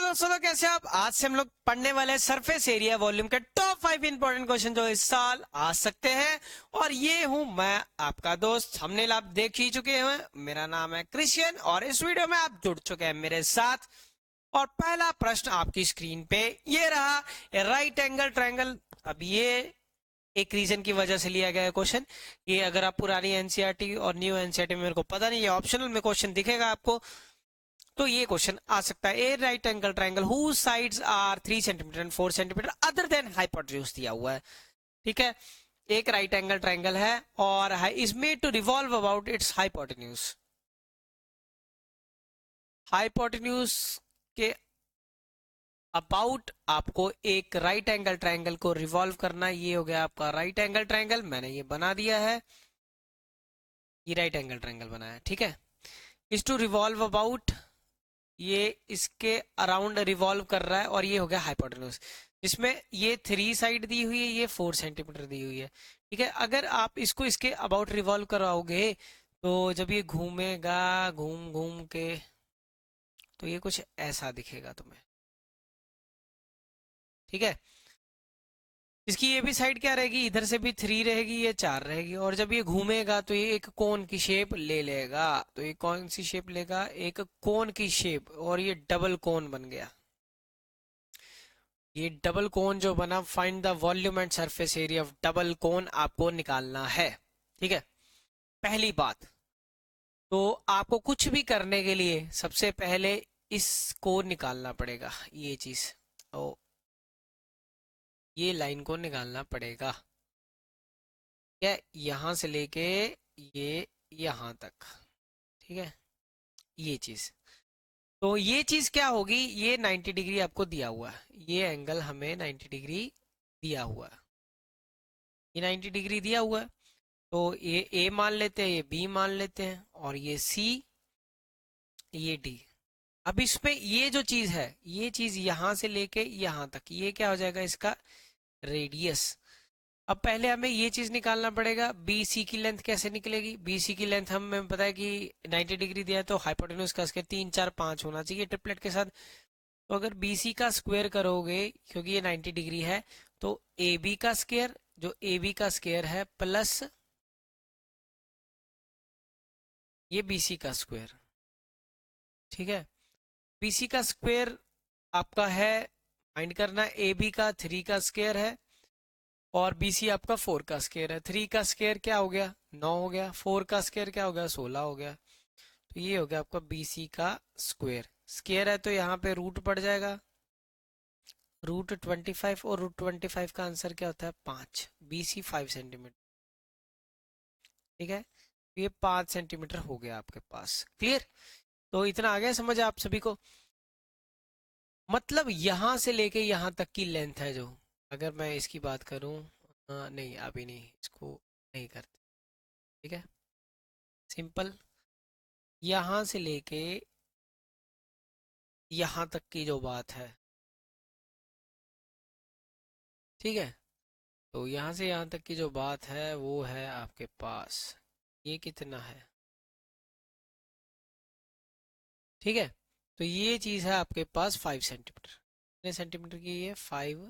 दोस्तों, तो कैसे हो आप। आज से हम लोग पढ़ने वाले हैं सरफेस एरिया वॉल्यूम के टॉप 5 इंपॉर्टेंट क्वेश्चन जो इस साल आ सकते हैं। और ये हूं मैं आपका दोस्त। थंबनेल आप देख ही चुके हैं। मेरा नाम है क्रिश्चियन और इस वीडियो में आप जुड़ चुके हैं मेरे साथ। और पहला प्रश्न आपकी स्क्रीन पे ये रहा, राइट एंगल ट्रायंगल। अब ये एक रीजन की वजह से लिया गया है क्वेश्चन। ये अगर आप पुरानी एनसीईआरटी और न्यू एनसीईआरटी में, मेरे को पता नहीं, ये ऑप्शनल में क्वेश्चन दिखेगा आपको, तो ये क्वेश्चन आ सकता है। A right angle triangle who sides are 3 centimetre and 4 centimetre other than hypotenuse दिया हुआ है। ठीक है, एक राइट एंगल ट्रायंगल है और is made to revolve about its hypotenuse. Hypotenuse के अबाउट आपको एक राइट एंगल ट्रायंगल को रिवॉल्व करना। ये हो गया आपका राइट एंगल ट्रायंगल। मैंने ये बना दिया है, ये राइट एंगल ट्रायंगल बना है। ठीक है, इज टू रिवॉल्व अबाउट, ये इसके अराउंड रिवॉल्व कर रहा है और ये हो गया हाइपोटेन्यूज, जिसमें ये 3 साइड दी हुई है, ये 4 सेंटीमीटर दी हुई है। ठीक है, अगर आप इसको इसके अबाउट रिवॉल्व कराओगे तो जब ये घूमेगा घूम घूम के, तो ये कुछ ऐसा दिखेगा तुम्हें। ठीक है, इसकी ये भी साइड क्या रहेगी, इधर से भी 3 रहेगी, ये 4 रहेगी, और जब ये घूमेगा तो ये एक कोन की शेप ले लेगा। तो ये कौन सी शेप लेगा, एक कोन की शेप, और ये डबल कोन बन गया। ये डबल कोन जो बना, find the volume and surface area of double cone आपको निकालना है। ठीक है, पहली बात तो आपको कुछ भी करने के लिए सबसे पहले इसको निकालना पड़ेगा, ये चीज, ओ ये लाइन को निकालना पड़ेगा। क्या, यहां से लेके ये यहां तक। ठीक है, ये चीज, तो ये चीज क्या होगी, ये 90 डिग्री आपको दिया हुआ है, ये एंगल हमें 90 डिग्री दिया हुआ है, ये 90 डिग्री दिया हुआ है। तो ये ए मान लेते हैं, ये बी मान लेते हैं, और ये सी, ये डी। अब इसमें ये जो चीज है, ये चीज यहां से लेके यहां तक, ये क्या हो जाएगा, इसका रेडियस। अब पहले हमें ये चीज निकालना पड़ेगा, बी सी की लेंथ कैसे निकलेगी। बी सी की लेंथ हमें पता है कि 90 डिग्री दिया है, तो हाइपोटेन्यूज का स्क्वायर 3 4 5 होना चाहिए ट्रिपलेट के साथ। तो अगर बी सी का स्क्वायर करोगे, क्योंकि ये 90 डिग्री है, तो ए बी का स्क्वायर, जो ए बी का स्क्वायर है, प्लस ये बीसी का स्क्वायर। ठीक है, बीसी का स्क्वायर आपका है, फाइंड करना, ए बी का 3 का स्क्वायर है, और बीसी आपका 4 का स्क्वायर है। 3 का स्क्वायर क्या हो गया, 9 हो गया, 4 का स्क्वायर क्या हो गया, 16 हो गया। तो ये हो गया आपका बीसी का स्क्वायर। स्क्वायर है तो यहाँ पे रूट पड़ जाएगा, रूट 25, और रूट 25 का आंसर क्या होता है, 5। BC 5 centimetre. ठीक है, ये 5 सेंटीमीटर हो गया आपके पास। क्लियर, तो इतना आ गया समझ आप सभी को। मतलब यहां से लेके यहां तक की लेंथ है जो, अगर मैं इसकी बात करूं, नहीं अभी नहीं, इसको नहीं करते। ठीक है, सिंपल, यहां से लेके यहां तक की जो बात है, ठीक है, तो यहां से यहां तक की जो बात है वो है आपके पास, ये कितना है। ठीक है, तो ये चीज है आपके पास 5 सेंटीमीटर। कितने सेंटीमीटर की, ये 5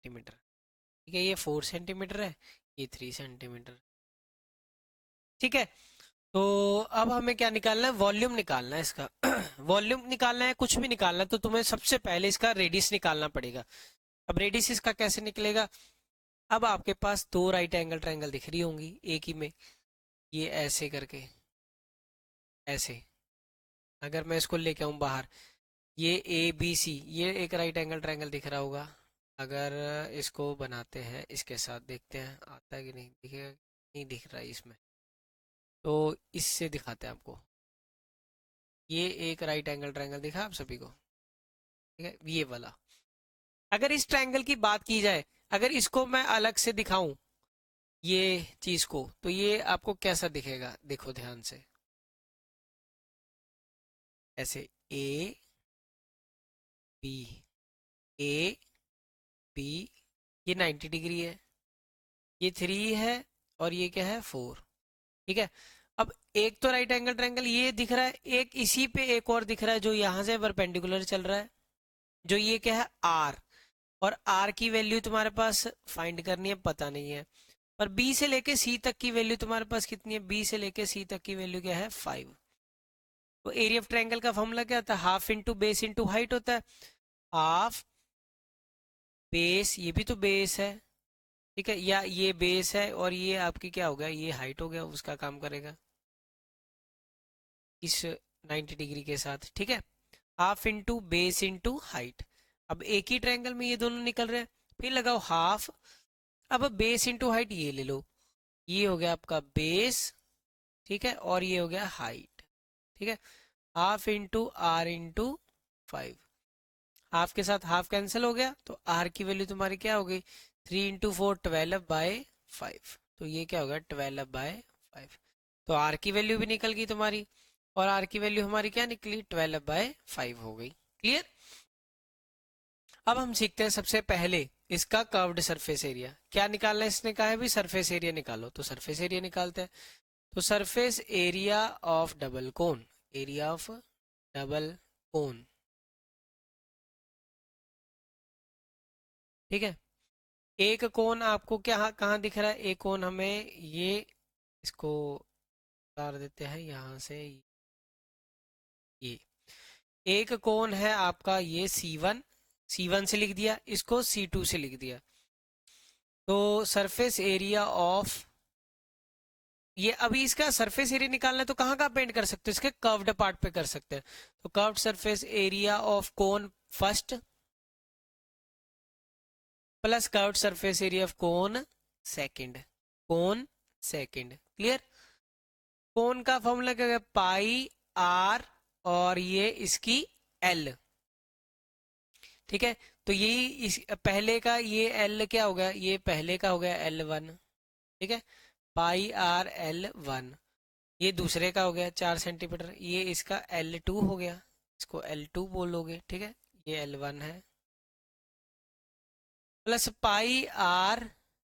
सेंटीमीटर। ठीक है, ये 4 सेंटीमीटर है, ये 3 सेंटीमीटर। ठीक है, तो अब हमें क्या निकालना है, वॉल्यूम निकालना है इसका। वॉल्यूम निकालना है, कुछ भी निकालना है, तो तुम्हें सबसे पहले इसका रेडियस निकालना पड़ेगा। अब रेडियस इसका कैसे निकलेगा, अब आपके पास 2 राइट एंगल ट्रायंगल दिख रही होंगी एक ही में, ये ऐसे करके, ऐसे, अगर मैं इसको लेके आऊं बाहर, ये ए बी सी, ये एक राइट एंगल ट्रायंगल दिख रहा होगा। अगर इसको बनाते हैं इसके साथ, देखते हैं आता है कि नहीं, दिखेगा, नहीं दिख रहा है इसमें, तो इससे दिखाते हैं आपको। ये एक राइट एंगल ट्रायंगल दिखा आप सभी को, ठीक है, ये वाला। अगर इस ट्रायंगल की बात की जाए, अगर इसको मैं अलग से दिखाऊं ये चीज को, तो ये आपको कैसा दिखेगा, देखो ध्यान से, ऐसे ए बी, ए बी, ये 90 डिग्री है, ये 3 है, और ये क्या है, 4। ठीक है, अब एक तो राइट एंगल ट्रायंगल ये दिख रहा है, एक इसी पे एक और दिख रहा है जो यहां से परपेंडिकुलर चल रहा है। जो ये क्या है आर, और आर की वैल्यू तुम्हारे पास फाइंड करनी है, पता नहीं है। पर बी से लेके सी तक की वैल्यू तुम्हारे पास कितनी है, बी से लेके सी तक की वैल्यू क्या है 5। तो एरिया ऑफ ट्रायंगल का फॉर्मूला क्या होता है, half into base into height होता है। हाफ बेस, ये भी तो बेस है, ठीक है, या ये बेस है और ये आपकी क्या हो गया, ये हाइट हो गया, उसका काम करेगा इस 90 डिग्री के साथ, ठीक है। Half into base into height. अब एक ही ट्रायंगल में ये दोनों निकल रहे हैं, फिर लगाओ हाफ। अब बेस इंटू हाइट ये ले लो, ये हो गया आपका बेस, ठीक है, और ये हो गया हाइट, ठीक है। Half into r into 5, half के साथ हाफ कैंसिल हो गया, तो आर की वैल्यू तुम्हारी क्या हो गई, 3 इंटू 4 12/5, तो ये क्या होगा 12/5। तो आर की वैल्यू भी निकल गई तुम्हारी, और आर की वैल्यू हमारी क्या निकली 12/5 हो गई। क्लियर। अब हम सीखते हैं सबसे पहले इसका कर्व्ड सरफेस एरिया। क्या निकालना है, इसने कहा है भी सरफेस एरिया निकालो, तो सरफेस एरिया निकालते हैं। तो surface area of double cone, area of double cone, ठीक है। एक कोन आपको क्या कहाँ दिख रहा है, एक कोन हमें ये, इसको उतार देते हैं यहाँ से, ये एक कोन है आपका ये C1, C1 से लिख दिया, इसको C2 से लिख दिया। तो सरफेस एरिया ऑफ ये, अभी इसका सरफेस एरिया निकालना है तो कहाँ कहाँ पेंट कर सकते हैं, इसके कर्व्ड पार्ट पे कर सकते हैं। तो curved surface area of cone first plus curved surface area of cone second, cone second. Clear. Cone का फॉर्मूला क्या है, पाई आर और ये इसकी एल, ठीक है। तो ये इस पहले का ये एल क्या हो गया, ये पहले का हो गया L1, ठीक है, पाई आर L1। ये दूसरे का हो गया 4 सेंटीमीटर, ये इसका L2 हो गया, इसको L2 बोलोगे, ठीक है, ये L1 है, प्लस पाई आर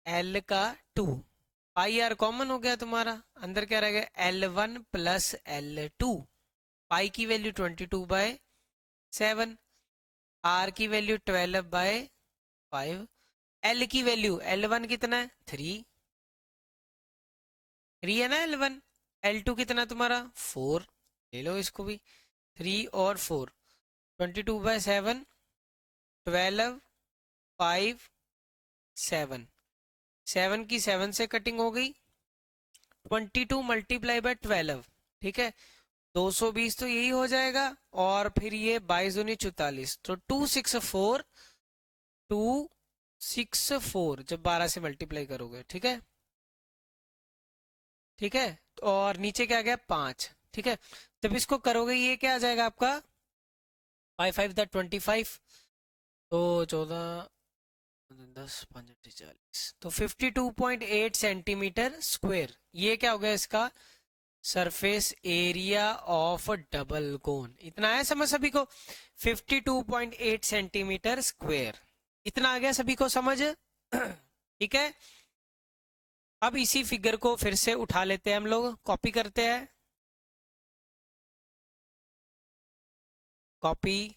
एल का 2, पाई आर कॉमन हो गया तुम्हारा, अंदर क्या रह गया L1 प्लस L2। पाई की वैल्यू 22/7, आर की वैल्यू 12/5, एल की वैल्यू L1 कितना है 3, 3 है ना L1, L2 कितना तुम्हारा 4, ले लो इसको भी, 3 और 4, 22/7, 12, 5, 7, 7 की 7 से कटिंग हो गई, 22 × 12, ठीक है, 220 तो यही हो जाएगा, और फिर ये 22×44, तो 264 जब 12 से मल्टीप्लाई करोगे, ठीक है, ठीक है। और नीचे क्या आ गया 5, ठीक है। जब इसको करोगे ये क्या आ जाएगा आपका 5 5 25, तो 14 10 5 40, तो 52.8 सेंटीमीटर स्क्वायर, ये क्या हो गया इसका सरफेस एरिया ऑफ डबल कोन। इतना है समझ सभी को, 52.8 सेंटीमीटर स्क्वायर, इतना आ गया सभी को समझ, ठीक है। अब इसी फिगर को फिर से उठा लेते हैं, हम लोग कॉपी करते हैं, कॉपी,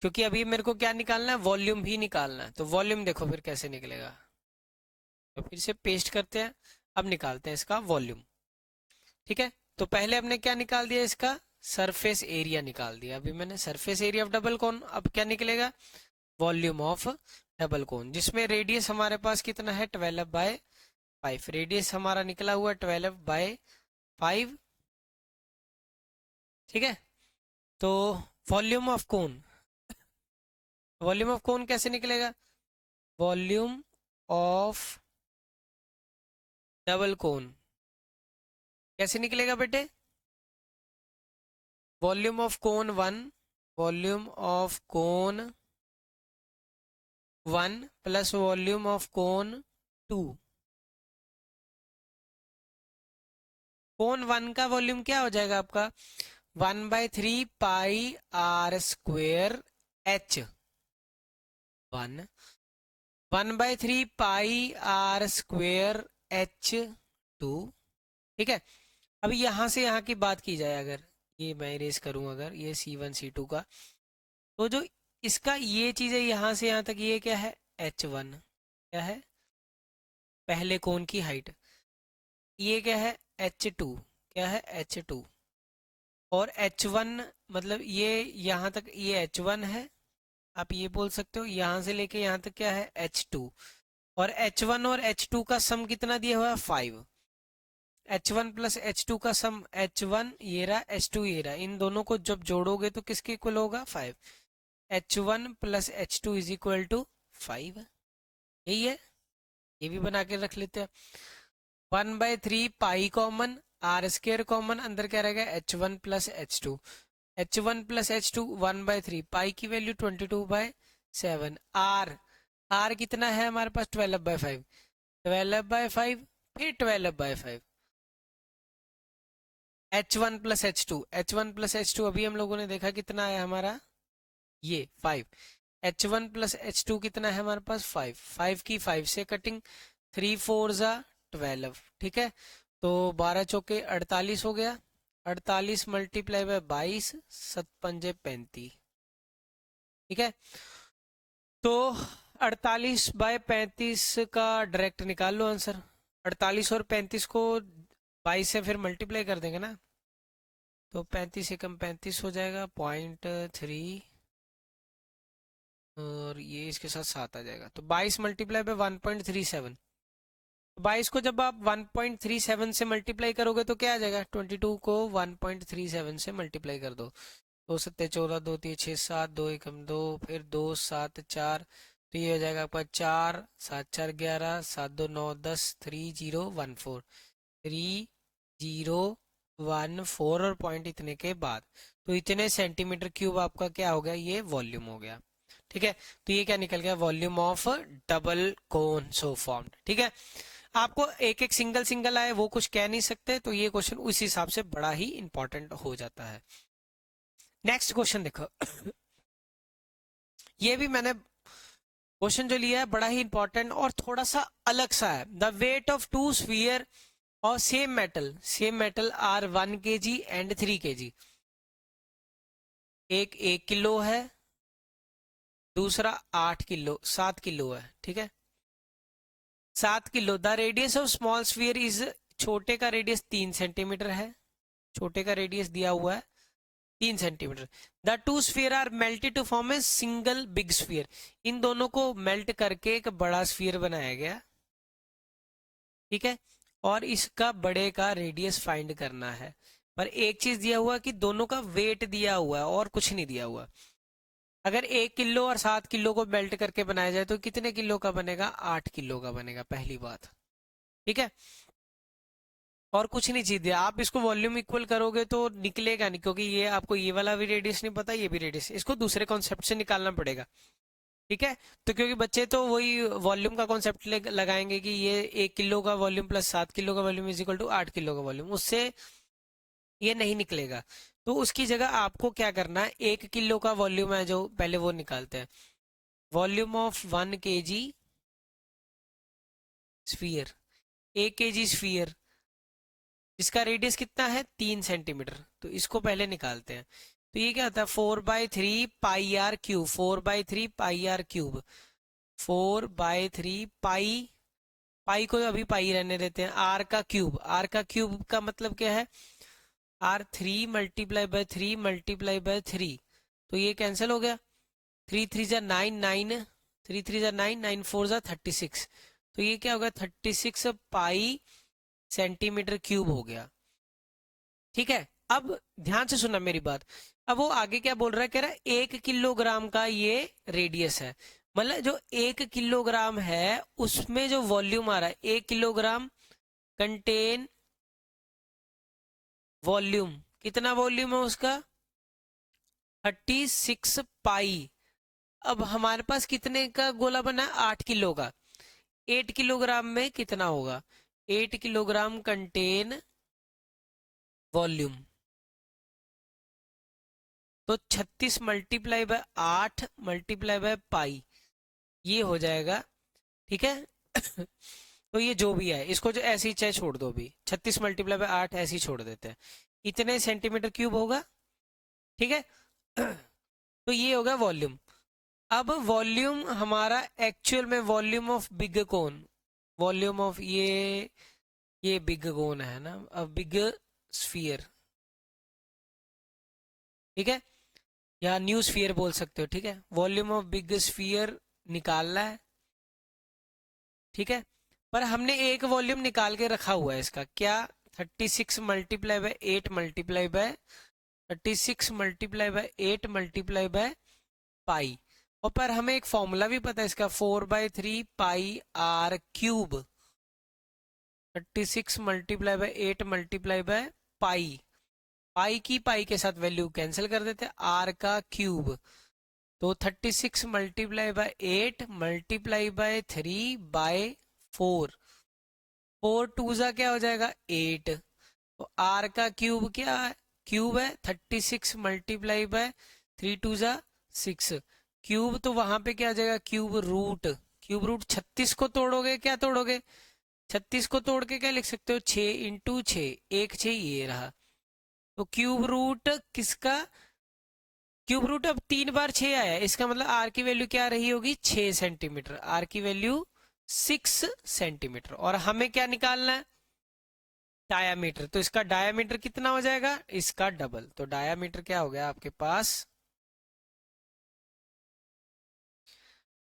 क्योंकि अभी मेरे को क्या निकालना है, वॉल्यूम भी निकालना है। तो वॉल्यूम देखो फिर कैसे निकलेगा, तो फिर से पेस्ट करते हैं, अब निकालते हैं इसका वॉल्यूम, ठीक है। तो पहले हमने क्या निकाल दिया, इसका सरफेस एरिया निकाल दिया, अभी मैंने सरफेस एरिया ऑफ डबल कोन, अब क्या निकलेगा वॉल्यूम ऑफ डबल कोन, जिसमें रेडियस हमारे पास कितना है 12/5, रेडियस हमारा निकला हुआ 12/5, ठीक है। तो volume of cone, volume of cone कैसे निकलेगा, वॉल्यूम ऑफ डबल कोन कैसे निकलेगा बेटे, volume of cone 1, volume of cone 1 plus volume of cone 2, cone 1 का वॉल्यूम क्या हो जाएगा आपका 1/3 pi r square h, 1/3 pi r square h 2, ठीक है। अभी यहाँ से यहाँ की बात की जाए, अगर ये मैं इरेज करूँ, अगर ये C1 C2 का, तो जो इसका ये चीज़ है यहाँ से यहाँ तक, ये क्या है, h1 क्या है, पहले कोन की हाइट। ये क्या है, h2 क्या है, h2। और h1 मतलब ये यहाँ तक ये h1 है, आप ये बोल सकते हो यहाँ से लेके यहाँ तक क्या है, h2। और h1 और h2 का सम कितना दिया हुआ है, 5। h1 प्लस h2 का सम, h1 ये रहा, h2 ये रहा, इन दोनों को जब जोड़ोगे तो किसके इक्वल होगा, 5। h1 plus h2 is equal to 5, यही है। ये भी बना के रख लेते हैं। 1/3 पाई कॉमन, आर स्क्र कॉमन, अंदर क्या रहेगा, h1 plus h2। h1 plus h2 1/3, पाई की वैल्यू 22/7। आर कितना है हमारे पास, 12/5, 12/5 फिर 12/5। h1 plus h2, h1 plus h2 अभी हम लोगों ने देखा कितना है हमारा, ये 5। h1 प्लस h2 कितना है हमारे पास, 5। 5 की 5 से कटिंग, 3 4 जा 12, ठीक है। तो 12 चौके 48 हो गया, 48 मल्टीप्लाई बाय 22, 7 पंजे 35, ठीक है। तो 48/35 का डायरेक्ट निकाल लो आंसर। 48 और 35 को 22 से फिर मल्टीप्लाई कर देंगे ना, तो 35 एकम 35 हो जाएगा, 0.3, और ये इसके साथ 7 आ जाएगा। तो 22 मल्टीप्लाई बाय 1.37, 22 को जब आप 1.37 से मल्टीप्लाई करोगे तो क्या आ जाएगा, 22 को 1.37 से मल्टीप्लाई कर दो, 2 सत्ते 14, 2 3 6 7, 2 एकम 2, फिर 2 7 4, तो ये हो जाएगा आपका 4 7 4 11, 7 2 9 10, 3014, 3014, और पॉइंट इतने के बाद, तो इतने सेंटीमीटर क्यूब आपका क्या हो गया, ये वॉल्यूम हो गया, ठीक है। तो ये क्या निकल गया, volume of double cone so formed, ठीक है। आपको एक एक सिंगल सिंगल आए वो कुछ कह नहीं सकते, तो ये क्वेश्चन उस हिसाब से बड़ा ही इंपॉर्टेंट हो जाता है। नेक्स्ट क्वेश्चन देखो। ये भी मैंने क्वेश्चन जो लिया है बड़ा ही इंपॉर्टेंट और थोड़ा सा अलग सा है। The weight of two sphere और same metal are 1 kg and 3 kg। एक 1 किलो है, दूसरा 8 किलो 7 किलो है, ठीक है। 7 kilo. The radius of small sphere is, छोटे का रेडियस 3 सेंटीमीटर है, छोटे का रेडियस दिया हुआ है 3 centimetre. The two sphere are melted to form a single big sphere. इन दोनों को मेल्ट करके एक बड़ा स्फीयर बनाया गया, ठीक है। और इसका बड़े का रेडियस फाइंड करना है। पर एक चीज दिया हुआ कि दोनों का वेट दिया हुआ है और कुछ नहीं दिया हुआ। अगर 1 किलो और 7 किलो को मेल्ट करके बनाया जाए तो कितने किलो का बनेगा, 8 किलो का बनेगा, पहली बात, ठीक है। और कुछ नहीं चाहिए दिया, आप इसको वॉल्यूम इक्वल करोगे तो निकलेगा नहीं, क्योंकि ये आपको ये वाला भी रेडियस नहीं पता, ये भी रेडियस, इसको दूसरे कॉन्सेप्ट से निकालना पड़ेगा, ठीक है। तो क्योंकि बच्चे तो वही वॉल्यूम का कॉन्सेप्ट लगाएंगे कि ये 1 किलो का वॉल्यूम प्लस 7 किलो का volume is equal to 8 kilo का वॉल्यूम, उससे ये नहीं निकलेगा। तो उसकी जगह आपको क्या करना है, 1 किलो का वॉल्यूम है जो पहले वो निकालते हैं। Volume of 1 kg sphere, 1 kg sphere, इसका रेडियस कितना है, 3 सेंटीमीटर, तो इसको पहले निकालते हैं। तो ये क्या होता है, 4/3 pi r cube, 4/3 pi r cube, 4/3 pi, pi को अभी पाई रहने देते हैं, आर का क्यूब, आर का क्यूब का मतलब क्या है, r 3 multiply by 3 multiply by 3, तो ये कैंसिल हो गया, 3 3 जा 9 9, 3 3 जा 9 9 4 जा 36, तो ये क्या होगा, 36 पाई सेंटीमीटर क्यूब हो गया, ठीक है। अब ध्यान से सुनना मेरी बात। अब वो आगे क्या बोल रहा है, कह रहा है 1 किलोग्राम का ये रेडियस है, मतलब जो 1 किलोग्राम है उसमें जो वॉल्यूम आ रहा है, 1 किलोग्राम कंटेन वॉल्यूम, कितना वॉल्यूम है उसका, 36 पाई। अब हमारे पास कितने का गोला बना है, 8 किलो का, 8 किलोग्राम में कितना होगा, 8 किलोग्राम कंटेन वॉल्यूम, तो 36 मल्टीप्लाई बाय 8 मल्टीप्लाई बाय पाई, ये हो जाएगा, ठीक है। तो ये जो भी है इसको जो ऐसे ही चाहे छोड़ दो, अभी 36 मल्टीप्लाई बाय 8 ऐसे ही छोड़ देते हैं, इतने सेंटीमीटर क्यूब होगा, ठीक है। तो ये होगा वॉल्यूम। अब वॉल्यूम हमारा एक्चुअल में volume of big cone, volume of ये बिग कोन है ना, अब बिग स्फीयर, ठीक है, या न्यू स्फीयर बोल सकते हो, ठीक है, वॉल्यूम ऑफ बिग स्फीयर निकालना है, ठीक है। पर हमने एक वॉल्यूम निकाल के रखा हुआ है इसका, क्या, 36 multiply by 8 multiply bye 36 multiply by 8 multiply by पाई, और पर हमें एक फॉर्मूला भी पता है इसका, 4/3 pi r cube, 36 multiply by 8 multiply by pi, pi की पाई के साथ वैल्यू कैंसिल कर देते हैं, आर का क्यूब, तो 36 multiply by 8 multiply by 3 by 4, 4 टू जा क्या हो जाएगा 8, तो आर का क्यूब क्या है, क्यूब है 36 मल्टीप्लाई बाय 3 टू जा 6, क्यूब तो वहां पे क्या आ जाएगा क्यूब रूट, क्यूब रूट 36 को तोड़ोगे, क्या तोड़ोगे 36 को तोड़ के क्या लिख सकते हो 6 इंटू 6, 1 6 ये रहा, तो क्यूब रूट किसका, क्यूब रूट अब 3 बार 6 आया है, इसका मतलब आर की वैल्यू क्या रही होगी 6 सेंटीमीटर, आर की वैल्यू 6 सेंटीमीटर, और हमें क्या निकालना है डायामीटर, तो इसका डायामीटर कितना हो जाएगा इसका डबल, तो डायामीटर क्या हो गया आपके पास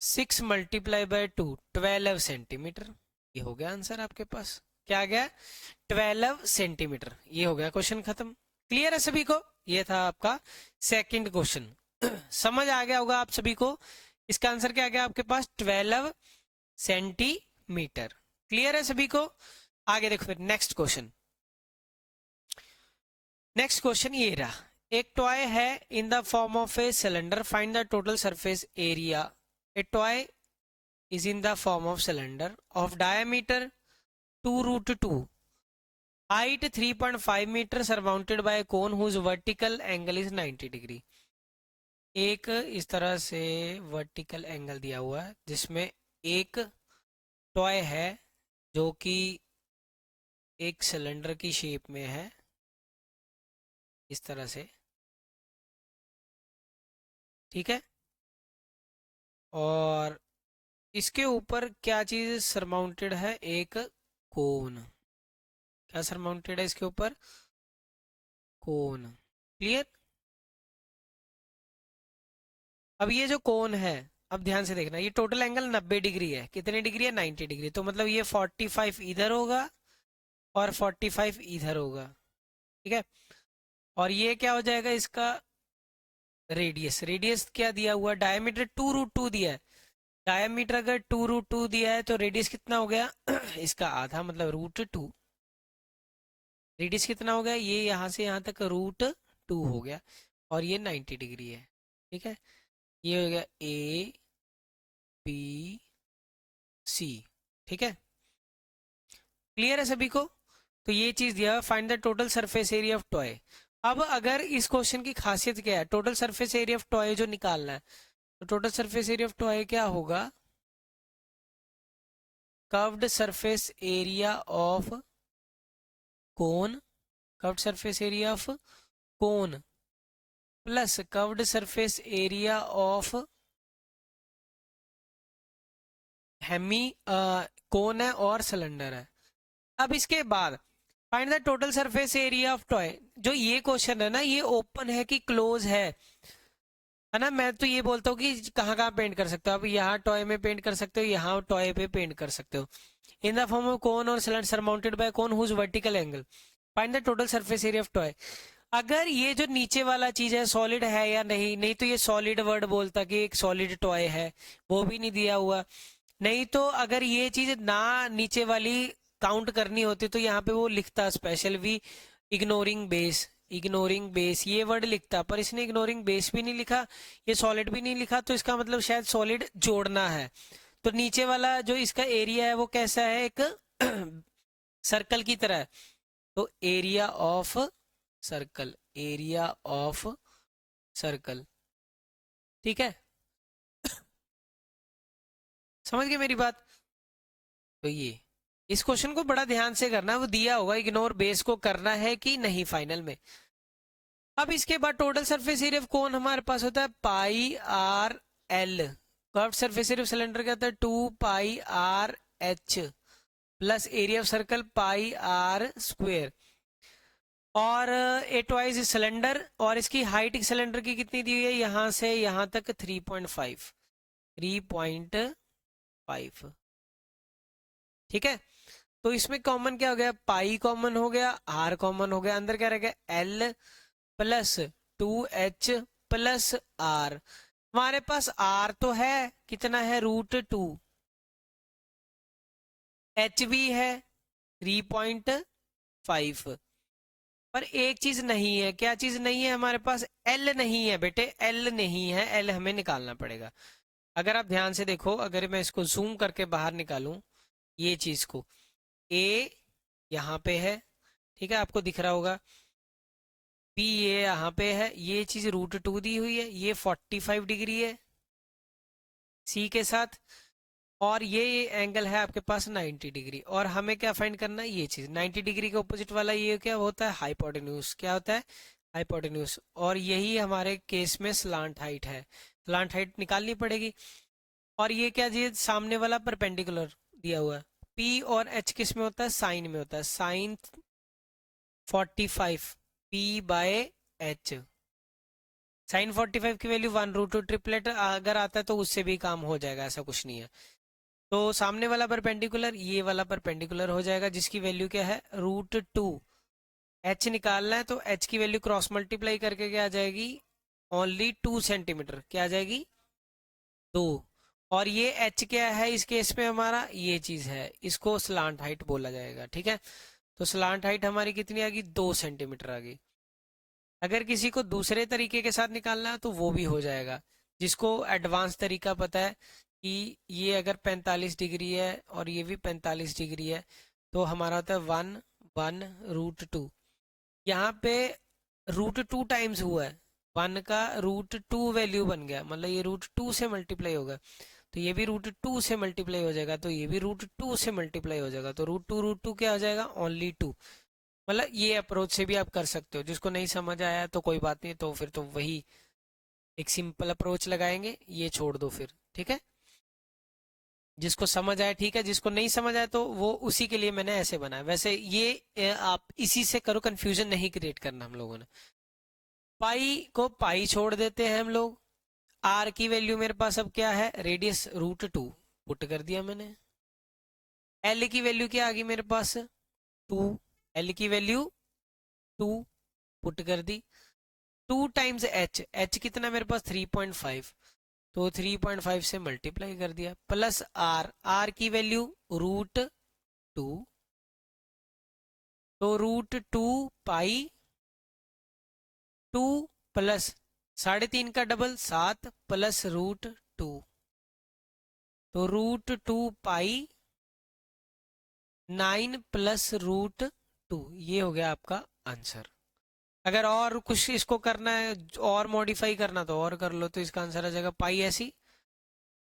6 मल्टीप्लाई बाय 2 12 सेंटीमीटर, ये हो गया आंसर आपके पास, क्या आ गया 12 सेंटीमीटर, ये हो गया क्वेश्चन खत्म। क्लियर है सभी को, ये था आपका सेकंड क्वेश्चन। समझ आ गया होगा आप सभी को, इसका आंसर क्या आ गया आपके पास 12 सेंटीमीटर। क्लियर है सभी को, आगे देखो फिर नेक्स्ट क्वेश्चन, नेक्स्ट क्वेश्चन ये रहा, एक टॉय है इन the form of a cylinder, find the total surface area, A toy is in the form of cylinder of diameter 2√2, height 3.5 meter, surmounted by a cone whose vertical angle is 90 degree. एक इस तरह से vertical angle दिया हुआ है जिसमें एक toy है जो कि एक सिलेंडर की शेप में है इस तरह से, ठीक है, और इसके ऊपर क्या चीज सरमाउंटेड है, एक कोन, क्या सरमाउंटेड है इसके ऊपर कोन। क्लियर, अब ये जो कोन है, अब ध्यान से देखना, ये टोटल एंगल 90 डिग्री है, कितने डिग्री है 90 डिग्री, तो मतलब ये 45 इधर होगा और 45 इधर होगा, ठीक है, और ये क्या हो जाएगा इसका रेडियस, रेडियस क्या दिया हुआ डायमीटर 2√2 दिया है, डायमीटर अगर 2√2 दिया है तो रेडियस कितना हो गया इसका आधा, मतलब √2, रेडियस कितना हो गया ये यहाँ से यहाँ तक √2 हो गया, और ये 90 डिग्री है, ठीक है, ये हो गया ए बी सी, ठीक है, क्लियर है सभी को, तो ये चीज दिया, find the total surface area of toy. अब अगर इस क्वेश्चन की खासियत क्या है, total surface area of toy जो निकालना है, तो total surface area of toy क्या होगा, curved surface area of cone, curved surface area of cone plus curved surface area of hemi, cone है और सिलेंडर है। अब इसके बाद find the total surface area of toy, जो ये क्वेश्चन है ना ये ओपन है कि क्लोज है ना, मैं तो ये बोलता हूँ कि कहाँ कहाँ पेंट कर सकते हो आप, यहाँ टॉय में पेंट कर सकते हो, यहाँ टॉय पे पेंट कर सकते हो, in the form of cone और cylinder surmounted by cone whose vertical angle, find the total surface area of toy. अगर ये जो नीचे वाला चीज है सॉलिड है या नहीं, नहीं तो ये सॉलिड वर्ड बोलता कि एक सॉलिड टॉय है, वो भी नहीं दिया हुआ, नहीं तो अगर ये चीज ना नीचे वाली काउंट करनी होती तो यहाँ पे वो लिखता special we ignoring base, ignoring base ये वर्ड लिखता, पर इसने इग्नोरिंग बेस भी नहीं लिखा, ये सॉलिड भी नहीं लिखा, तो इसका मतलब शायद सॉलिड जोड़ना है, तो नीचे वाला जो इसका एरिया है वो कैसा है, एक सर्कल की तरह है, तो area of circle, area of circle, ठीक है, समझ गए मेरी बात, तो ये इस क्वेश्चन को बड़ा ध्यान से करना, वो दिया होगा इग्नोर बेस को करना है कि नहीं फाइनल में। अब इसके बाद total surface area of cone हमारे पास होता है pi r l, curve surface area of cylinder क्या होता है 2πr/h plus area of circle πr², और ए ट्वाइस सिलेंडर, और इसकी हाइट सिलेंडर की कितनी दी हुई है यहां से यहां तक 3.5, 3.5, ठीक है। तो इसमें कॉमन क्या हो गया, पाई कॉमन हो गया, आर कॉमन हो गया, अंदर क्या रह गया L plus 2h plus are. हमारे पास आर तो है, कितना है √2, एच भी है 3.5, पर एक चीज नहीं है, क्या चीज नहीं है हमारे पास, एल नहीं है बेटे, एल नहीं है, एल हमें निकालना पड़ेगा। अगर आप ध्यान से देखो, अगर मैं इसको जूम करके बाहर निकालूं ये चीज को, ए यहाँ पे है, ठीक है, आपको दिख रहा होगा, बी ये यहाँ पे है, ये चीज √2 दी हुई है, ये 45 डिग्री है सी के साथ, और ये एंगल है आपके पास 90 डिग्री, और हमें क्या फाइंड करना है, ये चीज 90 डिग्री के ऑपोजिट वाला ये क्या होता है, हाइपोटेन्यूज, क्या होता है हाइपोटेन्यूज, और यही हमारे केस में स्लांट हाइट है, स्लांट हाइट निकालनी पड़ेगी। और ये क्या जी सामने वाला परपेंडिकुलर दिया हुआ है, पी और एच किस में होता है, साइन में होता है, साइन 45 p/h, साइन 45 की वैल्यू 1√2, ट्रिपलेट अगर आता है तो उससे भी काम हो जाएगा, ऐसा कुछ नहीं है। तो सामने वाला परपेंडिकुलर, ये वाला परपेंडिकुलर हो जाएगा, जिसकी वैल्यू क्या है √2, h निकालना है तो h की वैल्यू क्रॉस मल्टीप्लाई करके क्या आ जाएगी, ओनली 2 सेंटीमीटर, क्या आ जाएगी 2, और ये h क्या है इस केस में हमारा, ये चीज है, इसको स्लांट हाइट बोला जाएगा, ठीक है। तो स्लांट हाइट हमारी कितनी आ गई, 2 सेंटीमीटर आ गई। अगर किसी को दूसरे तरीके के साथ निकालना है तो वो भी हो जाएगा, जिसको एडवांस तरीका पता है कि ये अगर 45 डिग्री है और ये भी 45 डिग्री है, तो हमारा होता है 1 √2, यहाँ पे √2 टाइम्स हुआ है, 1 का √2 वैल्यू बन गया, मतलब ये √2 से मल्टीप्लाई होगा, तो ये भी √2 से मल्टीप्लाई हो जाएगा, तो ये भी √2 से मल्टीप्लाई हो जाएगा, तो √2 क्या हो जाएगा, ओनली 2। मतलब ये अप्रोच से भी आप कर सकते हो, जिसको नहीं समझ आया तो कोई बात नहीं, तो फिर तो वही एक सिंपल अप्रोच लगाएंगे, ये छोड़ दो फिर, ठीक है। जिसको समझ आया ठीक है, जिसको नहीं समझ आया तो वो उसी के लिए मैंने ऐसे बनाया। वैसे ये आप इसी से करो, कंफ्यूजन नहीं क्रिएट करना हम लोगों ने। पाई को पाई छोड़ देते हैं हम लोग, आर की वैल्यू मेरे पास अब क्या है, रेडियस √2 पुट कर दिया मैंने, एल की वैल्यू क्या आ गई मेरे पास 2, एल की वैल्यू 2 पुट कर दी, 2 टाइम्स एच, एच कितना मेरे पास 3.5, तो 3.5 से मल्टीप्लाई कर दिया, प्लस आर, आर की वैल्यू √2, तो √2 पाई 2 प्लस 3.5 का डबल 7 प्लस √2, तो √2 पाई 9 प्लस √2, ये हो गया आपका आंसर। अगर और कुछ इसको करना है और मॉडिफाई करना तो और कर लो, तो इसका आंसर आ जाएगा पाई ऐसी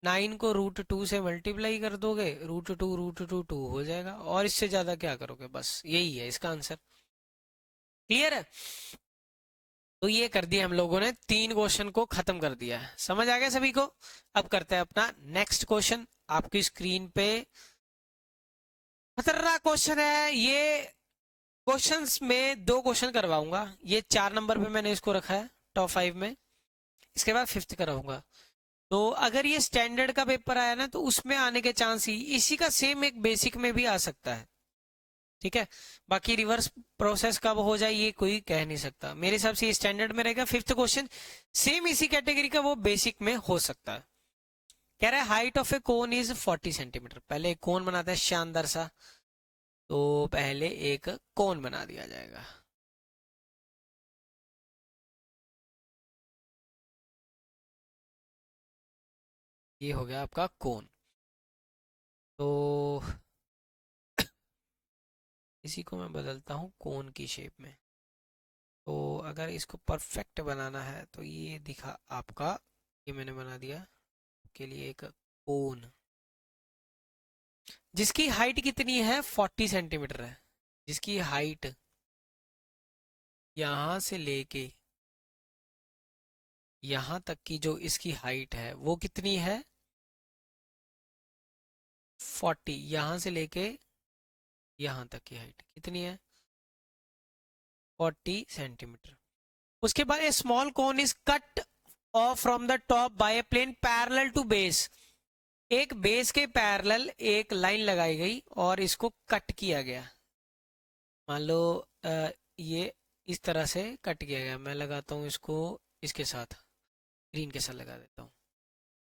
9 को √2 से मल्टीप्लाई कर दोगे, √2 हो जाएगा, और इससे ज्यादा क्या करोगे, बस यही है इसका आंसर। क्लियर है। तो ये कर दिया हम लोगों ने, 3 क्वेश्चन को खत्म कर दिया है, समझ आ गया सभी को। अब करते हैं अपना नेक्स्ट क्वेश्चन, आपकी स्क्रीन पे खतरनाक क्वेश्चन है ये। क्वेश्चंस में 2 क्वेश्चन करवाऊंगा, ये 4 नंबर पे मैंने इसको रखा है टॉप 5 में, इसके बाद 5th कराऊंगा। तो अगर ये स्टैंडर्ड का पेपर आया ना तो उसमें आने के चांस ही, इसी का सेम एक बेसिक में भी आ सकता है, ठीक है। बाकी रिवर्स प्रोसेस कब हो जाए ये कोई कह नहीं सकता, मेरे हिसाब से ये स्टैंडर्ड में रहेगा। 5th क्वेश्चन सेम इसी कैटेगरी का, वो बेसिक में हो सकता है। कह रहा है height of A cone is 40 centimetre, पहले एक कोन बनाते हैं शानदार सा, तो पहले एक कोन बना दिया जाएगा। ये हो गया आपका कोन, तो इसी को मैं बदलता हूँ कोन की शेप में। तो अगर इसको परफेक्ट बनाना है तो ये दिखा आपका, ये मैंने बना दिया के लिए एक कोन, जिसकी हाइट कितनी है 40 सेंटीमीटर है, जिसकी हाइट यहां से लेके यहाँ तक की जो इसकी हाइट है वो कितनी है 40, यहाँ से लेके यहाँ तक की हाइट कितनी है 40 सेंटीमीटर। उसके बाद a small cone is cut off from the top by a plane parallel to base. एक बेस के पैरेलल एक लाइन लगाई गई और इसको कट किया गया। मान लो ये इस तरह से कट किया गया। मैं लगाता हूँ इसको इसके साथ, ग्रीन के साथ लगा देता हूँ।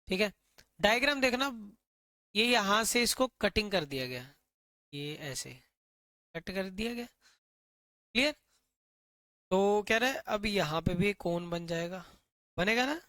ठीक है, डायग्राम देखना, ये यहाँ से इसको कटिंग कर दिया गया, ये ऐसे कट कर दिया गया। क्लियर? तो कह रहा है अब यहाँ पे भी कोन बन जाएगा, बनेगा ना।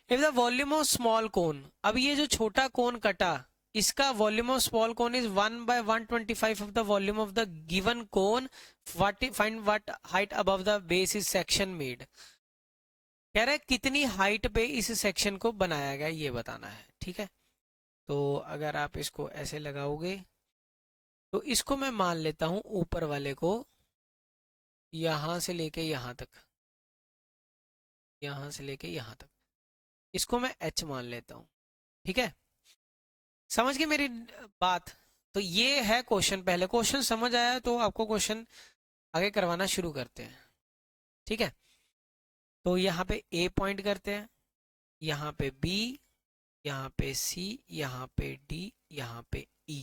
If the volume of small cone, अब ये जो छोटा कोन कटा, इसका volume of small cone is 1/125 of the volume of the given cone, find what height above the base is section made. कह रहा है कितनी हाइट पे इस सेक्शन को बनाया गया ये बताना है। ठीक है, तो अगर आप इसको ऐसे लगाओगे तो इसको मैं मान लेता हूं ऊपर वाले को यहां से लेके यहां तक, यहां से लेके यहां तक, इसको मैं h मान लेता हूं। ठीक है, समझ गए मेरी बात? तो ये है क्वेश्चन। पहले क्वेश्चन समझ आया तो आपको क्वेश्चन आगे करवाना शुरू करते हैं। ठीक है, तो यहाँ पे A पॉइंट करते हैं, यहाँ पे B, यहाँ पे C, यहाँ पे D, यहाँ पे E।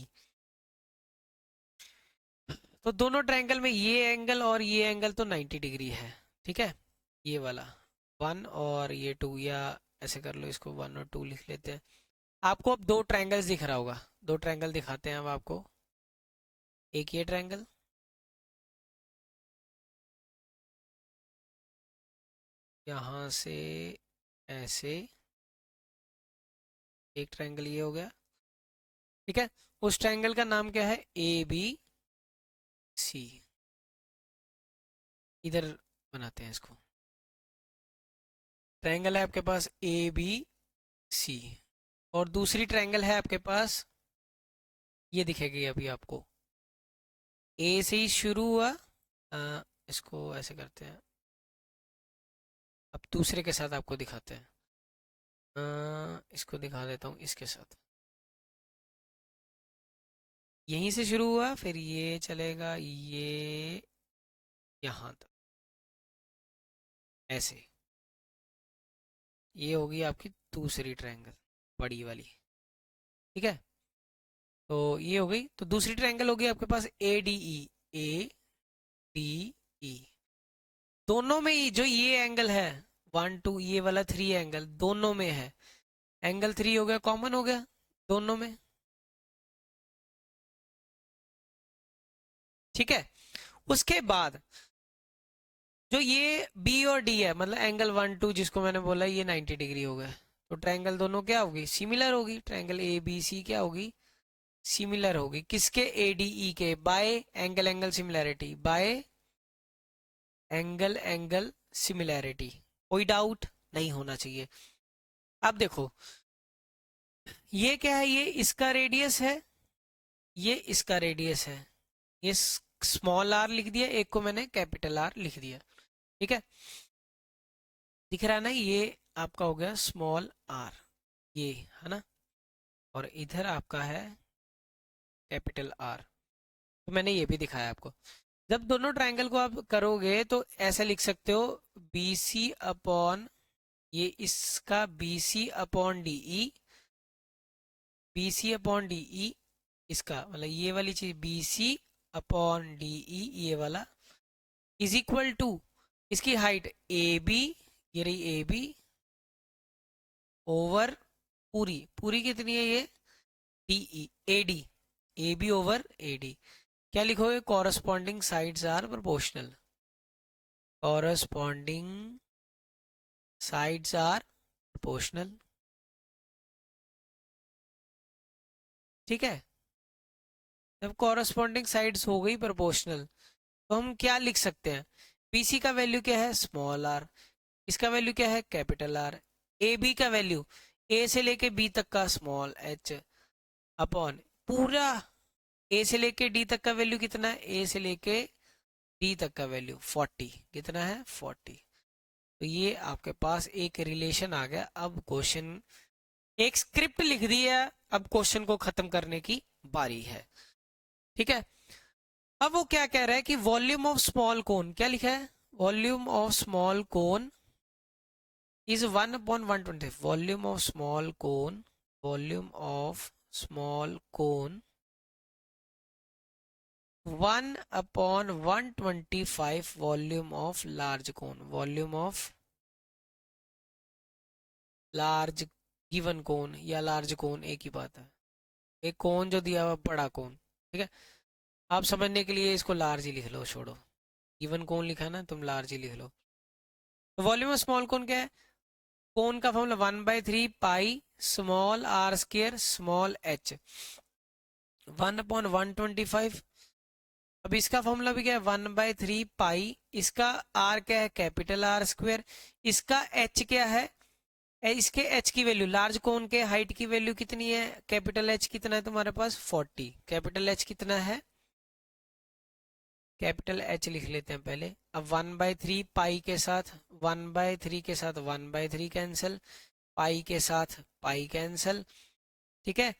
तो दोनों ट्रायंगल में ये एंगल और ये एंगल तो 90 डिग्री है। ठीक है, ये वाला 1 और ये 2, या ऐसे कर लो, इसको 1 और 2 लिख लेते हैं। आपको अब दो ट्रायंगल्स दिख रहा होगा, दो ट्रायंगल दिखाते हैं अब आपको। एक ये ट्रायंगल, यहाँ से ऐसे एक ट्रायंगल ये हो गया। ठीक है, उस ट्रायंगल का नाम क्या है ABC। इधर बनाते हैं इसको। ट्रायंगल है आपके पास ABC और दूसरी ट्रायंगल है आपके पास, ये दिखेगी अभी आपको। A से ही शुरू हुआ, इसको ऐसे करते हैं, अब दूसरे के साथ आपको दिखाते हैं। इसको दिखा देता हूँ इसके साथ। यहीं से शुरू हुआ, फिर ये चलेगा ये यहाँ तक ऐसे। ये होगी आपकी दूसरी ट्रायंगल, बड़ी वाली। ठीक है, तो ये हो गई। तो दूसरी ट्रायंगल होगी आपके पास ADE। दोनों में जो ये एंगल है 1 2, ये वाला 3 एंगल दोनों में है। एंगल 3 हो गया, कॉमन हो गया दोनों में। ठीक है, उसके बाद जो ये बी और डी है, मतलब एंगल 1 2 जिसको मैंने बोला ये 90 डिग्री हो गया। तो ट्रायंगल दोनों क्या होगी, सिमिलर होगी। ट्रायंगल ABC क्या होगी, सिमिलर होगी किसके, ADE के, bye angle angle similarity, bye angle angle similarity. कोई डाउट नहीं होना चाहिए। अब देखो ये क्या है, ये इसका रेडियस है, ये इसका रेडियस है। ये स्मॉल r लिख दिया, एक को मैंने कैपिटल R लिख दिया। ठीक है, दिख रहा है ना, ये आपका हो गया स्मॉल r, ये है ना, और इधर आपका है कैपिटल R। तो मैंने ये भी दिखाया आपको। जब दोनों ट्रायंगल को आप करोगे तो ऐसे लिख सकते हो BC अपॉन, ये इसका BC upon DE, BC upon DE, इसका मतलब ये वाली चीज BC अपॉन DE, ये वाला इज इक्वल टू इसकी हाइट AB, ये रही AB ओवर पूरी, पूरी कितनी है ये DE, AD, AB over AD। क्या लिखोगे, corresponding sides are proportional, corresponding sides are proportional. ठीक है, जब कॉरस्पॉन्डिंग साइड्स हो गई प्रोपोर्शनल तो हम क्या लिख सकते हैं, BC का वैल्यू क्या है स्मॉल r, इसका वैल्यू क्या है कैपिटल R, AB का वैल्यू A से लेके B तक का स्मॉल h अपॉन पूरा A से लेके D तक का वैल्यू कितना है, A से लेके डी तक का वैल्यू 40, कितना है 40। तो ये आपके पास एक रिलेशन आ गया। अब क्वेश्चन, एक स्क्रिप्ट लिख दी है, अब क्वेश्चन को खत्म करने की बारी है। ठीक है, अब वो क्या कह रहा है कि वॉल्यूम ऑफ स्मॉल कोन, क्या लिखा है, volume of small cone is 1/120। Volume of small cone, volume of small cone 1/125 volume of large cone. Volume of large given cone या लार्ज कोन एक ही बात है, एक कोन जो दिया हुआ बड़ा कोन। ठीक है, आप समझने के लिए इसको लार्ज ही लिख लो, छोड़ो गिवन कोन लिखा है ना, तुम लार्ज ही लिख लो। तो वॉल्यूम ऑफ स्मॉल कोन क्या है, कोन का formula 1/3 pi small r square small h 1/125। अब इसका फॉर्मूला भी क्या है 1/3 पाई, इसका आर क्या है कैपिटल आर स्क्वायर, इसका एच क्या है, इसके एच की वैल्यू, लार्ज कोन के हाइट की वैल्यू कितनी है, कैपिटल एच कितना है तुम्हारे पास 40, कैपिटल एच कितना है, कैपिटल एच लिख लेते हैं पहले। अब 1/3 पाई के साथ 1/3 के साथ 1/3 कैंसिल, पाई के साथ पाई कैंसिल। ठीक है,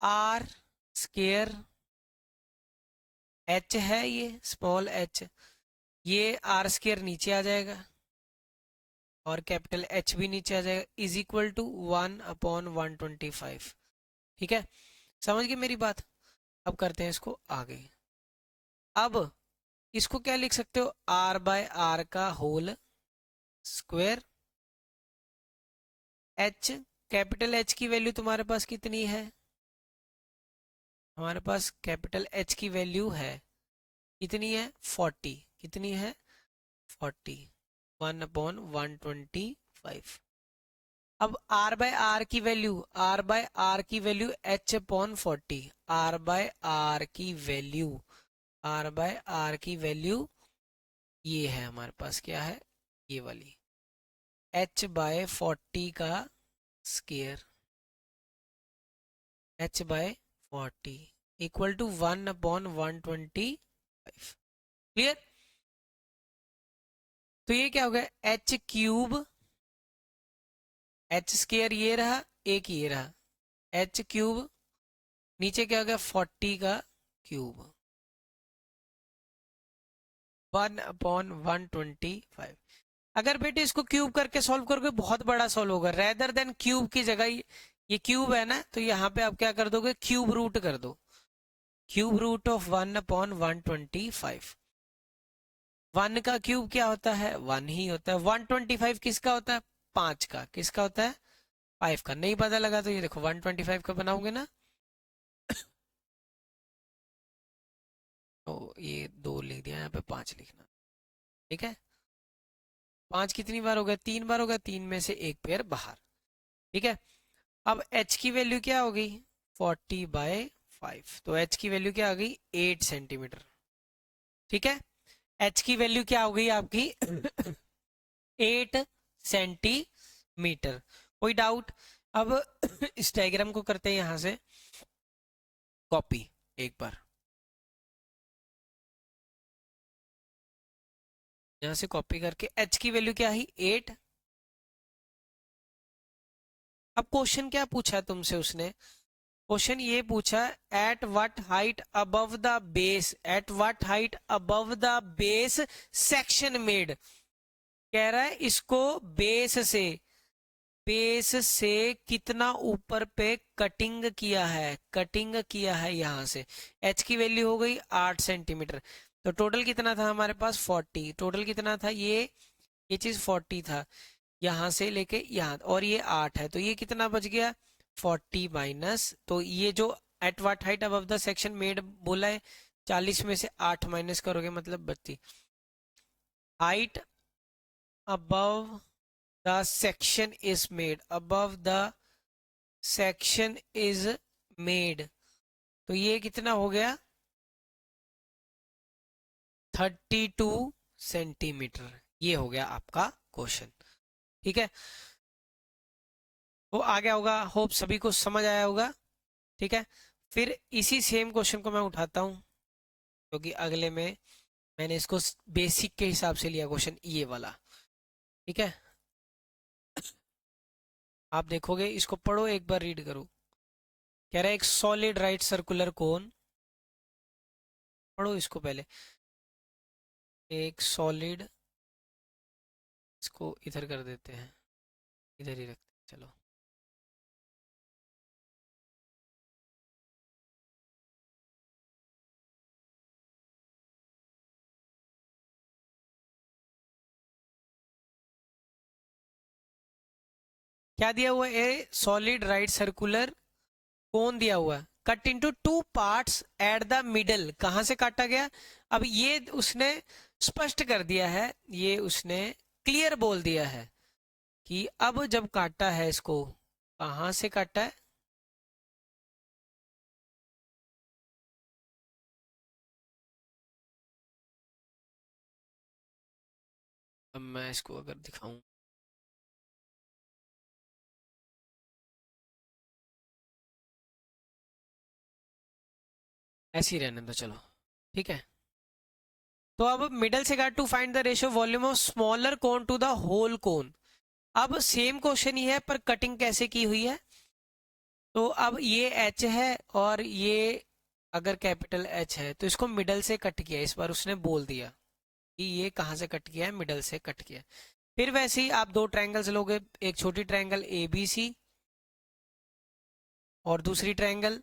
आर स्क्वायर एच है ये स्मॉल एच, ये आर स्क्वायर नीचे आ जाएगा और कैपिटल एच भी नीचे आ जाएगा, इज इक्वल टू 1/125। ठीक है, समझ गए मेरी बात। अब करते हैं इसको आगे। अब इसको क्या लिख सकते हो, r/r का whole square, h, capital h की वैल्यू तुम्हारे पास कितनी है, हमारे पास कैपिटल h की वैल्यू है कितनी है 40, कितनी है 40, 1/125। अब r/r की वैल्यू, r/r की वैल्यू h/40, r/r की वैल्यू, r/r की वैल्यू ये है हमारे पास, क्या है ये वाली h/40 का square, h/40 equal to 1/125। Clear. तो ये क्या हो गया h³ h स्क्वायर ये रहा, एक ये रहा h³, नीचे क्या हो गया 40 का क्यूब 1/125। अगर बेटे इसको क्यूब करके सॉल्व करोगे बहुत बड़ा सॉल्व होगा, रेदर देन क्यूब की जगह ये क्यूब है ना, तो यहाँ पे आप क्या कर दोगे क्यूब रूट कर दो, क्यूब रूट ऑफ 1/125। 1 का क्यूब क्या होता है 1 ही होता है, 125 किसका होता है 5 का, किसका होता है 5 का। नहीं पता लगा तो ये देखो 125 का बनाओगे ना, तो ये 2 लिख दिया, यहाँ पे 5 लिखना। ठीक है, 5 कितनी बार हो गया 3 बार हो गया, 3 में से एक पेयर बाहर। ठीक है, अब h की वैल्यू क्या हो गई 40/5, तो h की वैल्यू क्या आ गई 8 सेंटीमीटर। ठीक है, h की वैल्यू क्या हो गई आपकी 8 सेंटीमीटर। कोई डाउट। अब इस डायग्राम को करते हैं यहां से कॉपी एक बार, यहां से कॉपी करके h की वैल्यू क्या है 8। अब क्वेश्चन क्या पूछा तुमसे उसने, क्वेश्चन ये पूछा at what height above the base, at what height above the base section made, कह रहा है इसको बेस से कितना ऊपर पे कटिंग किया है, कटिंग किया है यहां से। h की वैल्यू हो गई 8 सेंटीमीटर, तो टोटल कितना था हमारे पास 40, टोटल कितना था ये चीज 40 था यहां से लेके यहाँ, और ये 8 है, तो ये कितना बच गया 40 माइनस, तो ये जो at what height above the section made बोला है 40 में से 8 माइनस करोगे मतलब 32, height above the section is made, above the section is made, तो ये कितना हो गया 32 सेंटीमीटर। ये हो गया आपका क्वेश्चन। ठीक है, वो आ गया होगा, होप सभी को समझ आया होगा। ठीक है, फिर इसी सेम क्वेश्चन को मैं उठाता हूँ क्योंकि अगले में मैंने इसको बेसिक के हिसाब से लिया क्वेश्चन ये वाला, ठीक है। आप देखोगे, इसको पढ़ो एक बार, रीड करो। कह रहा है एक सॉलिड राइट सर्कुलर कोन, पढ़ो इसको पहले। एक सॉलिड, इसको इधर कर देते हैं, इधर ही रखते हैं, चलो। क्या दिया हुआ है? ए सॉलिड राइट सर्कुलर कोन दिया हुआ है, cut into two parts at the middle. कहां से काटा गया? अब ये उसने स्पष्ट कर दिया है, ये उसने क्लियर बोल दिया है कि अब जब काटा है इसको, कहां से काटा है? अब मैं इसको अगर दिखाऊं, ऐसे ही रहने दो, चलो, ठीक है। तो अब मिडल से काट to find the ratio volume of smaller cone to the whole cone. अब सेम क्वेश्चन ही है, पर कटिंग कैसे की हुई है? तो अब ये एच है और ये अगर कैपिटल एच है, तो इसको मिडल से कट किया। इस बार उसने बोल दिया कि ये कहाँ से कट किया है, मिडल से कट किया। फिर वैसे ही आप दो ट्रायंगल्स लोगे, एक छोटी ट्रायंगल ए बी सी और दूसरी triangle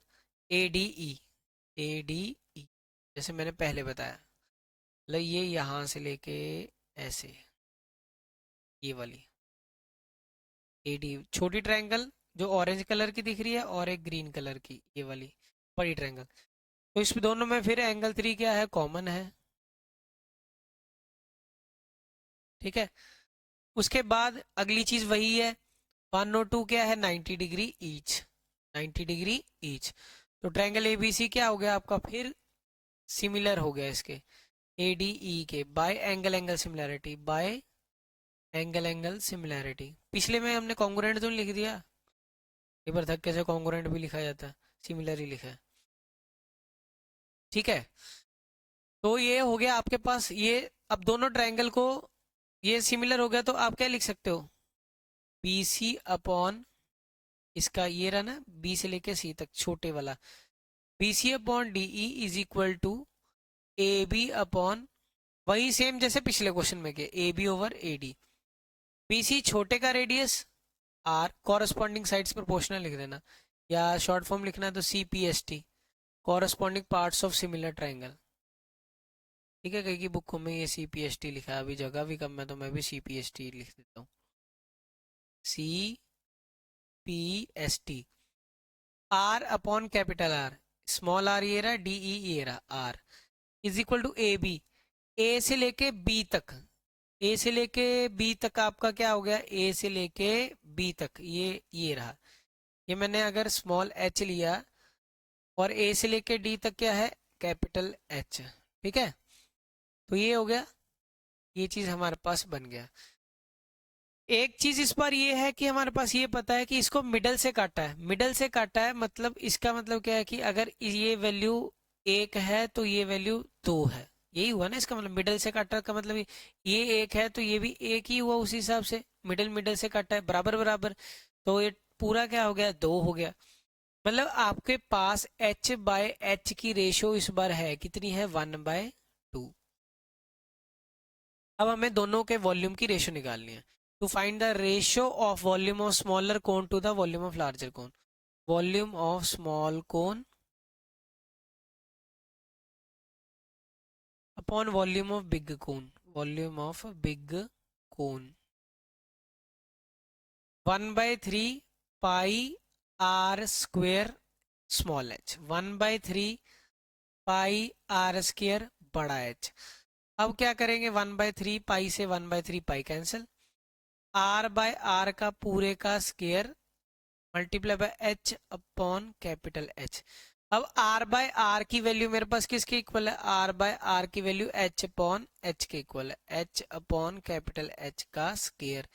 A D E. A D E जैसे मैंने पहले बताया, मतलब ये यहाँ से लेके ऐसे, ये वाली ए डी छोटी ट्रायंगल जो ऑरेंज कलर की दिख रही है, और एक ग्रीन कलर की ये वाली बड़ी ट्रायंगल। तो इस दोनों में फिर एंगल 3 क्या है? कॉमन है, ठीक है। उसके बाद अगली चीज वही है, 1 और 2 क्या है? 90 डिग्री ईच, 90 डिग्री ईच। तो ट्रायंगल एबीसी क्या हो गया आपका? फिर सिमिलर हो गया इसके एडीई के, bye angle angle similarity, bye angle angle similarity. पिछले में हमने कॉन्ग्रुएंट तो नहीं लिख दिया, एक बार धक्के से कॉन्ग्रुएंट भी लिखा जाता है, सिमिलर ही लिखा है, ठीक है। तो ये हो गया आपके पास ये। अब दोनों ट्रायंगल को, ये सिमिलर हो गया, तो आप क्या लिख सकते हो? बी सी अपॉन, इसका ये रहा ना, बी से लेके सी तक छोटे वाला, B C upon D E is equal to A B upon, वही सेम जैसे पिछले क्वेश्चन में के, A B over A D. B C छोटे का radius r, corresponding sides proportional लिख देना, या शॉर्ट फॉर्म लिखना है तो C P S T, corresponding parts of similar triangle, ठीक है। कहीं की बुकों में ये सी पी एस टी लिखा है, अभी जगह भी कम है तो मैं भी सी पी एस टी लिख देता हूँ, C P S T. R upon capital R, small R ये रहा, डी ई ये रहा, R is equal to A B. A से लेके बी तक, ए से लेके बी तक आपका क्या हो गया? ए से लेके बी तक ये रहा, ये मैंने अगर स्मॉल एच लिया, और ए से लेके डी तक क्या है? कैपिटल एच, ठीक है। तो ये हो गया, ये चीज हमारे पास बन गया। एक चीज इस पर ये है कि हमारे पास ये पता है कि इसको मिडल से काटा है, मिडल से काटा है, मतलब इसका मतलब क्या है कि अगर ये वैल्यू 1 है तो ये वैल्यू 2 है, यही हुआ ना इसका मतलब। मिडल से काटा का मतलब ये 1 है तो ये भी 1 ही हुआ, उसी हिसाब से मिडल मिडल से काटा है, बराबर बराबर। तो ये पूरा क्या हो गया? 2 हो गया। मतलब आपके पास h बाय एच की रेशो इस बार है कितनी है? 1/2। अब हमें दोनों के वॉल्यूम की रेशो निकालनी है। To find the ratio of volume of smaller cone to the volume of larger cone, volume of small cone upon volume of big cone, volume of big cone, 1/3 pi r square small h, 1/3 pi r square बड़ा h. अब क्या करेंगे? 1/3 pi से 1/3 pi cancel, r by r का पूरे का square multiply by h upon capital h. अब r by are की वैल्यू मेरे पास किसके इक्वल है? आर बाय आर की वैल्यू एच अपॉन एच के इक्वल है, एच अपॉन कैपिटल एच का square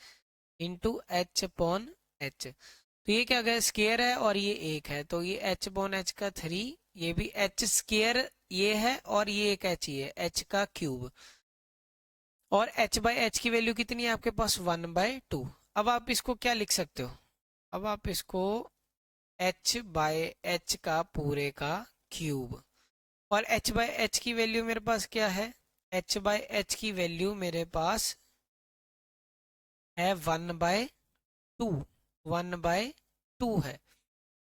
into H upon H. तो ये क्या गया? स्क्वायर है और ये 1 है, तो ये एच अपॉन एच का 3 ये भी एच स्क्वायर ये है और ये एक एच ही है, एच का क्यूब। और एच बाई एच की वैल्यू कितनी है आपके पास, 1/2। अब आप इसको क्या लिख सकते हो, अब आप इसको एच बाई एच का पूरे का क्यूब। और एच बाई एच की वैल्यू मेरे पास क्या है, एच बाई एच की वैल्यू मेरे पास है 1/2, 1/2 है।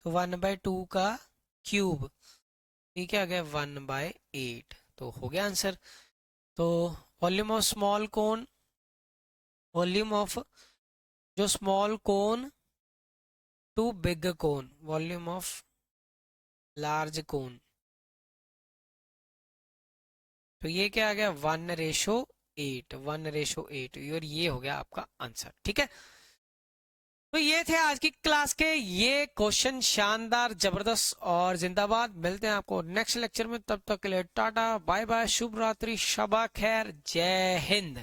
तो 1/2 का क्यूब, ठीक है, आ गया 1/8, तो हो गया आंसर। तो volume of small cone, volume of जो small cone to big cone, volume of large cone, तो ये क्या आ गया 1/8, 1/8, और ये हो गया आपका आंसर। ठीक है, तो ये थे आज की क्लास के ये क्वेश्चन, शानदार, जबरदस्त और जिंदाबाद। मिलते हैं आपको नेक्स्ट लेक्चर में, तब तक के लिए टाटा बाय बाय, शुभ रात्रि, शबा खैर, जय हिंद।